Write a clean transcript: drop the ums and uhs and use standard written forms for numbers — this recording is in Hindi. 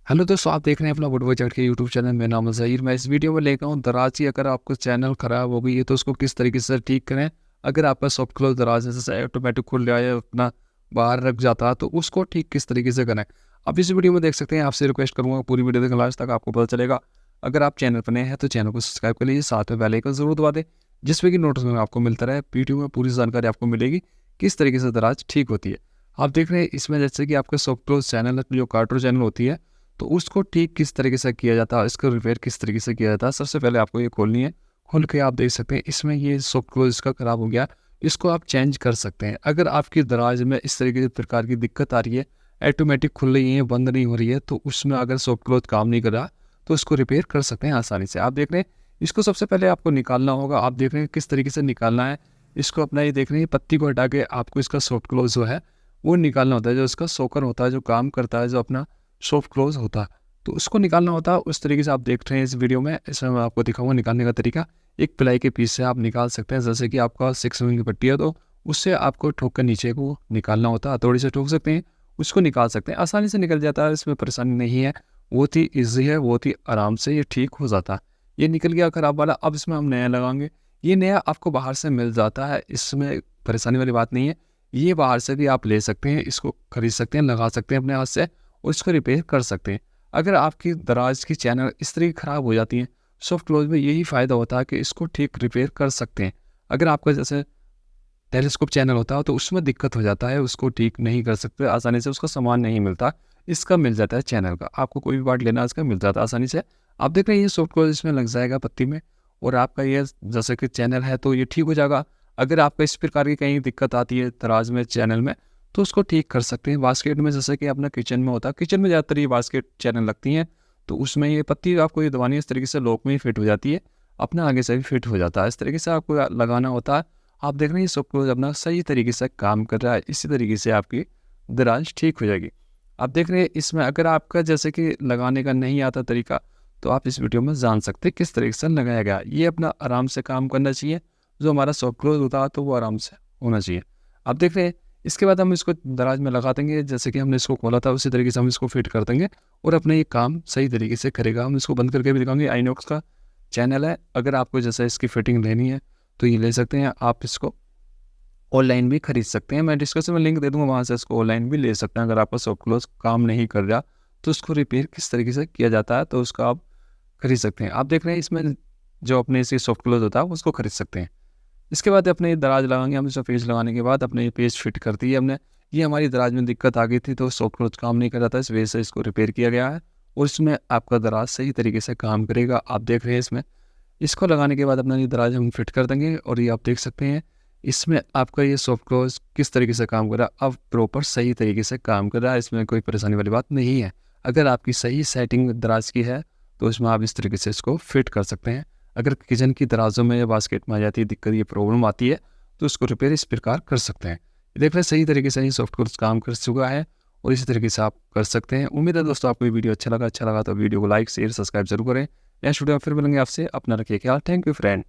हेलो दोस्तों, आप देख रहे हैं अपना वुड बजट के यूट्यूब चैनल। मेरा नाम है ज़हीर। मैं इस वीडियो में लेकर हूँ दराज की। अगर आपको चैनल ख़राब हो गई है तो उसको किस तरीके से ठीक करें। अगर आपका सॉफ्ट क्लोज दराज है, जैसे ऑटोमेटिक खुल रहा है अपना बाहर रख जाता है, तो उसको ठीक किस तरीके से करें आप इस वीडियो में देख सकते हैं। आपसे रिक्वेस्ट करूँगा पूरी वीडियो देखें लास्ट तक, आपको पता चलेगा। अगर आप चैनल पर नए हैं तो चैनल को सब्सक्राइब कर लीजिए, साथ में बेल आइकन ज़रूर दबा दें, जिसमें कि नोटिफिकेशन आपको मिलता रहे। वीडियो में पूरी जानकारी आपको मिलेगी किस तरीके से दराज ठीक होती है। आप देख रहे हैं इसमें जैसे कि आपका सॉफ्ट क्लोज चैनल है, जो कार्टून चैनल होती है, तो उसको ठीक किस तरीके से किया जाता है, इसको रिपेयर किस तरीके से किया जाता है। सबसे पहले आपको ये खोलनी है। खोल के आप देख सकते हैं इसमें ये सॉफ्ट क्लोज इसका ख़राब हो गया, इसको आप चेंज कर सकते हैं। अगर आपकी दराज में इस तरीके से प्रकार की दिक्कत आ रही है, ऑटोमेटिक खुल रही है, बंद नहीं हो रही है, तो उसमें अगर सॉफ्ट क्लोज काम नहीं कर रहा तो उसको रिपेयर कर सकते हैं आसानी से। आप देख रहे हैं इसको सबसे पहले आपको निकालना होगा। आप देख रहे हैं किस तरीके से निकालना है इसको। अपना ये देख रहे हैं पत्ती को हटा के आपको इसका सॉफ्ट क्लोज जो है वो निकालना होता है, जो इसका सोकर होता है, जो काम करता है, जो अपना सॉफ्ट क्लोज होता है, तो उसको निकालना होता है। उस तरीके से आप देख रहे हैं इस वीडियो में। इसमें मैं आपको दिखाऊंगा निकालने का तरीका। एक प्लाई के पीस से आप निकाल सकते हैं। जैसे कि आपका 6 mm की पट्टी है तो उससे आपको ठोक कर नीचे को निकालना होता है। हथौड़ी से ठोक सकते हैं, उसको निकाल सकते हैं, आसानी से निकल जाता है। इसमें परेशानी नहीं है, बहुत ही ईजी है, बहुत ही आराम से ये ठीक हो जाता है। ये निकल गया खराब वाला। अब इसमें हम नया लगाएंगे। ये नया आपको बाहर से मिल जाता है, इसमें परेशानी वाली बात नहीं है। ये बाहर से भी आप ले सकते हैं, इसको खरीद सकते हैं, लगा सकते हैं अपने हाथ से और इसको रिपेयर कर सकते हैं। अगर आपकी दराज की चैनल इस तरीके ख़राब हो जाती है, सॉफ्ट क्लोज में यही फ़ायदा होता है कि इसको ठीक रिपेयर कर सकते हैं। अगर आपका जैसे टेलीस्कोप चैनल होता है तो उसमें दिक्कत हो जाता है, उसको ठीक नहीं कर सकते आसानी से, उसका सामान नहीं मिलता। इसका मिल जाता है चैनल का, आपको कोई भी पार्ट लेना है इसका मिल जाता है आसानी से। आप देख रहे हैं ये सॉफ्ट क्लोज इसमें लग जाएगा पत्ती में, और आपका ये जैसे कि चैनल है तो ये ठीक हो जाएगा। अगर आपका इस प्रकार की कहीं दिक्कत आती है दराज में चैनल में, तो उसको ठीक कर सकते हैं बास्केट में। जैसे कि अपना किचन में होता है, किचन में ज़्यादातर ये बास्केट चैनल लगती हैं, तो उसमें ये पत्ती आपको ये दबानी है, इस तरीके से लॉक में ही फिट हो जाती है, अपना आगे से भी फिट हो जाता है। इस तरीके से आपको लगाना होता है। आप देख रहे हैं ये सब क्लोज अपना सही तरीके से काम कर रहा है। इसी तरीके से आपकी दराज ठीक हो जाएगी। आप देख रहे हैं इसमें अगर आपका जैसे कि लगाने का नहीं आता तरीका, तो आप इस वीडियो में जान सकते हैं किस तरीके से लगाया गया। ये अपना आराम से काम करना चाहिए। जो हमारा सॉफ्ट क्लोज होता है तो वो आराम से होना चाहिए। आप देख रहे हैं इसके बाद हम इसको दराज में लगा देंगे। जैसे कि हमने इसको खोला था उसी तरीके से हम इसको फिट कर देंगे और अपना ये काम सही तरीके से करेगा। हम इसको बंद करके भी दिखाएंगे। आइनॉक्स का चैनल है, अगर आपको जैसे इसकी फिटिंग लेनी है तो ये ले सकते हैं। आप इसको ऑनलाइन भी खरीद सकते हैं, मैं डिस्क्रिप्शन में लिंक दे दूँगा, वहाँ से इसको ऑनलाइन भी ले सकते हैं। अगर आपका सॉफ्ट क्लोज काम नहीं कर रहा तो उसको रिपेयर किस तरीके से किया जाता है तो उसका आप खरीद सकते हैं। आप देख रहे हैं इसमें जो अपने इसी सॉफ्ट क्लोज होता है उसको खरीद सकते हैं। इसके बाद अपने दराज लगाएंगे हम। इसमें पेज लगाने के बाद अपने ये पेज फिट कर दी है हमने। ये हमारी दराज में दिक्कत आ गई थी तो सॉफ्ट क्लोज काम नहीं कर रहा था, इस वजह से इसको रिपेयर किया गया है और इसमें आपका दराज सही तरीके से काम करेगा। आप देख रहे हैं इसमें इसको लगाने के बाद अपना ये दराज हम फिट कर देंगे और ये आप देख सकते हैं इसमें आपका ये सॉफ्ट क्लोज किस तरीके से काम कर रहा है। अब प्रॉपर सही तरीके से काम कर रहा है, इसमें कोई परेशानी वाली बात नहीं है। अगर आपकी सही सेटिंग दराज की है तो इसमें आप इस तरीके से इसको फिट कर सकते हैं। अगर किचन की दराजों में या बास्केट में आ जाती है दिक्कत, ये प्रॉब्लम आती है, तो उसको रिपेयर इस प्रकार कर सकते हैं। देख रहे हैं सही तरीके से ये सॉफ्ट क्लोज काम कर चुका है और इसी तरीके से आप कर सकते हैं। उम्मीद है दोस्तों आपको ये वीडियो अच्छा लगा तो वीडियो को लाइक शेयर सब्सक्राइब जरूर करें। नेक्स्ट वीडियो में फिर मिलेंगे आपसे। अपना रखिए ख्याल। Thank you friend.